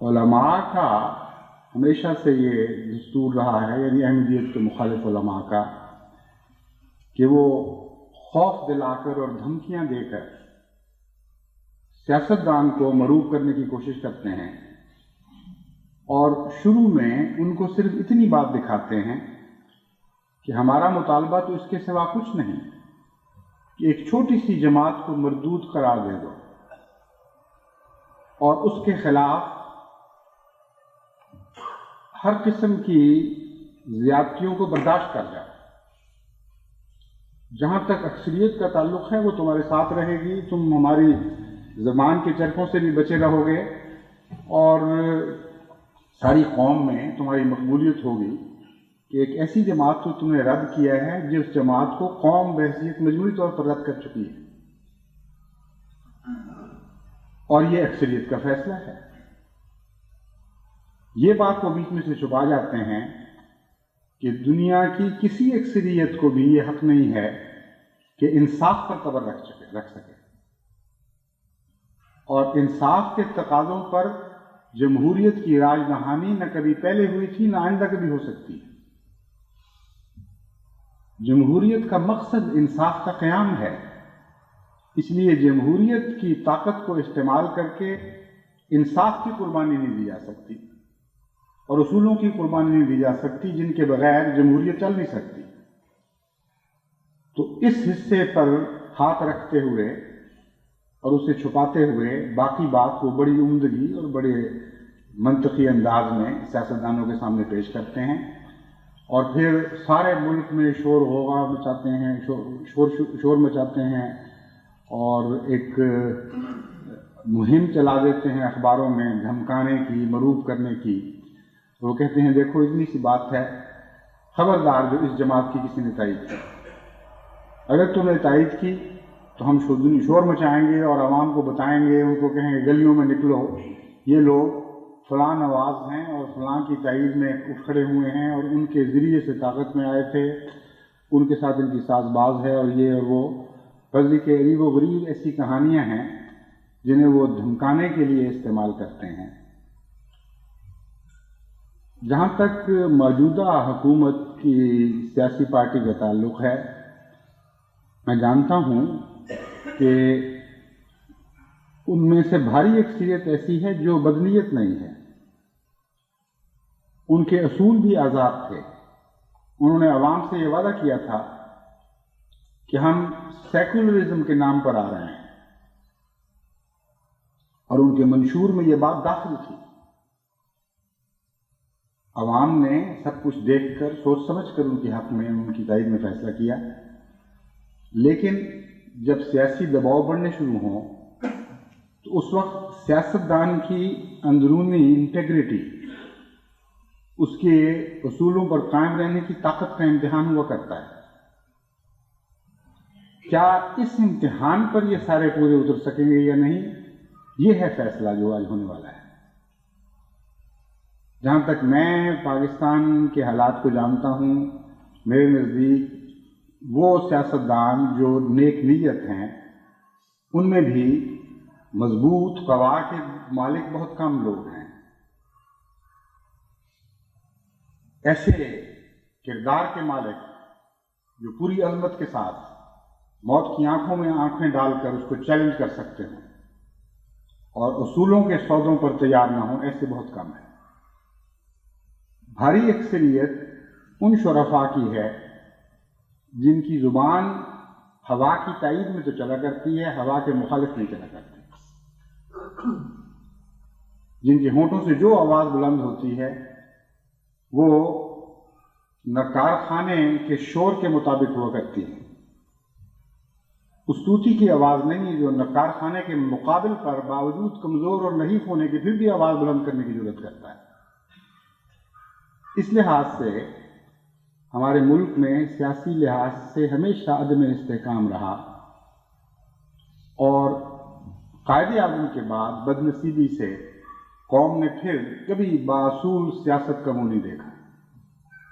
उलमा का हमेशा से ये दस्तूर रहा है, यानी अहमदियत के मुखालिफ उलमा का, कि वो खौफ दिलाकर और धमकियां देकर सियासतदान को मरूब करने की कोशिश करते हैं, और शुरू में उनको सिर्फ इतनी बात दिखाते हैं कि हमारा मुतालबा तो इसके सिवा कुछ नहीं कि एक छोटी सी जमात को मरदूद करार दे दो और उसके खिलाफ हर किस्म की ज्यादतियों को बर्दाश्त कर जाओ। जहां तक अक्सरियत का ताल्लुक है वो तुम्हारे साथ रहेगी, तुम हमारी ज़बान के चरखों से भी बचे रहोगे और सारी कौम में तुम्हारी मकबूलियत होगी कि एक ऐसी जमात को तुमने रद्द किया है जिस जमात को कौम बहसीत मजमूई तौर पर रद्द कर चुकी है, और ये अक्सरियत का फैसला है। ये बात वो बीच में से छुपा जाते हैं कि दुनिया की किसी अक्सरियत को भी ये हक नहीं है कि इंसाफ पर कबर रख सके, और इंसाफ के तकाज़ों पर जमहूरियत की राजदहानी न कभी पहले हुई थी न आइंदा कभी हो सकती है। जमहूरियत का मकसद इंसाफ का क़याम है, इसलिए जमहूरियत की ताकत को इस्तेमाल करके इंसाफ की कुर्बानी नहीं दी जा सकती और उसूलों की कुर्बानी नहीं दी जा सकती जिनके बगैर जमहूरियत चल नहीं सकती। तो इस हिस्से पर हाथ रखते हुए और उसे छुपाते हुए बाकी बात को बड़ी उम्दगी और बड़े मंतकी अंदाज में सियासतदानों के सामने पेश करते हैं, और फिर सारे मुल्क में शोर होगा मचाते हैं, शोर मचाते हैं, और एक मुहिम चला देते हैं अखबारों में धमकाने की, मरूब करने की। वो कहते हैं देखो इतनी सी बात है, खबरदार जो इस जमात की किसी ने तायीद की, अगर तुमने तायीद की तो हम शोर मचाएंगे और आवाम को बताएंगे, उनको कहेंगे गलियों में निकलो, ये लोग फलां नवाज हैं और फलां की तायीद में उठ खड़े हुए हैं और उनके ज़रिए से ताकत में आए थे, उनके साथ इनकी साजबाज है और ये और वो। फजल के अरीब व गरीब ऐसी कहानियाँ हैं जिन्हें वो धमकाने के लिए इस्तेमाल करते हैं। जहाँ तक मौजूदा हुकूमत की सियासी पार्टी का ताल्लुक़ है, मैं जानता हूँ कि उनमें से भारी अक्सरियत ऐसी है जो बदनीयत नहीं है, उनके असूल भी आज़ाद थे। उन्होंने अवाम से ये वादा किया था कि हम सेकुलरिज्म के नाम पर आ रहे हैं, और उनके मंशूर में ये बात दाखिल थी। अवाम ने सब कुछ देखकर सोच समझकर उनके हक में उनकी तायीद में फैसला किया, लेकिन जब सियासी दबाव बढ़ने शुरू हों तो उस वक्त सियासतदान की अंदरूनी इंटेग्रिटी, उसके उसूलों पर कायम रहने की ताकत का इम्तिहान हुआ करता है। क्या इस इम्तिहान पर ये सारे पूरे उतर सकेंगे या नहीं, ये है फैसला जो आज होने वाला है। जहाँ तक मैं पाकिस्तान के हालात को जानता हूँ, मेरे नज़दीक वो सियासतदान जो नेक नीयत हैं उनमें भी मजबूत क़वा के मालिक बहुत कम लोग हैं। ऐसे किरदार के मालिक जो पूरी अज़मत के साथ मौत की आंखों में आंखें डालकर उसको चैलेंज कर सकते हों और उसूलों के सौदों पर तैयार ना हों, ऐसे बहुत कम है। भारी अक्सरियत उन शुरफा की है जिनकी जुबान हवा की तायीद में तो चला करती है, हवा के मुखालिफ नहीं चला करती। जिनके होंठों से जो आवाज़ बुलंद होती है वो न कारखाने के शोर के मुताबिक हुआ करती है, उस तूती की आवाज़ नहीं जो न कारखाने के मुकाबिल पर बावजूद कमज़ोर और नहीफ होने के फिर भी आवाज़ बुलंद करने की जरूरत करता है। इस लिहाज से हमारे मुल्क में सियासी लिहाज से हमेशा अदम इस्तेहकाम रहा, और कायदे आज़म के बाद बदनसीबी से कौम ने फिर कभी बासूल सियासत का मुंह नहीं देखा।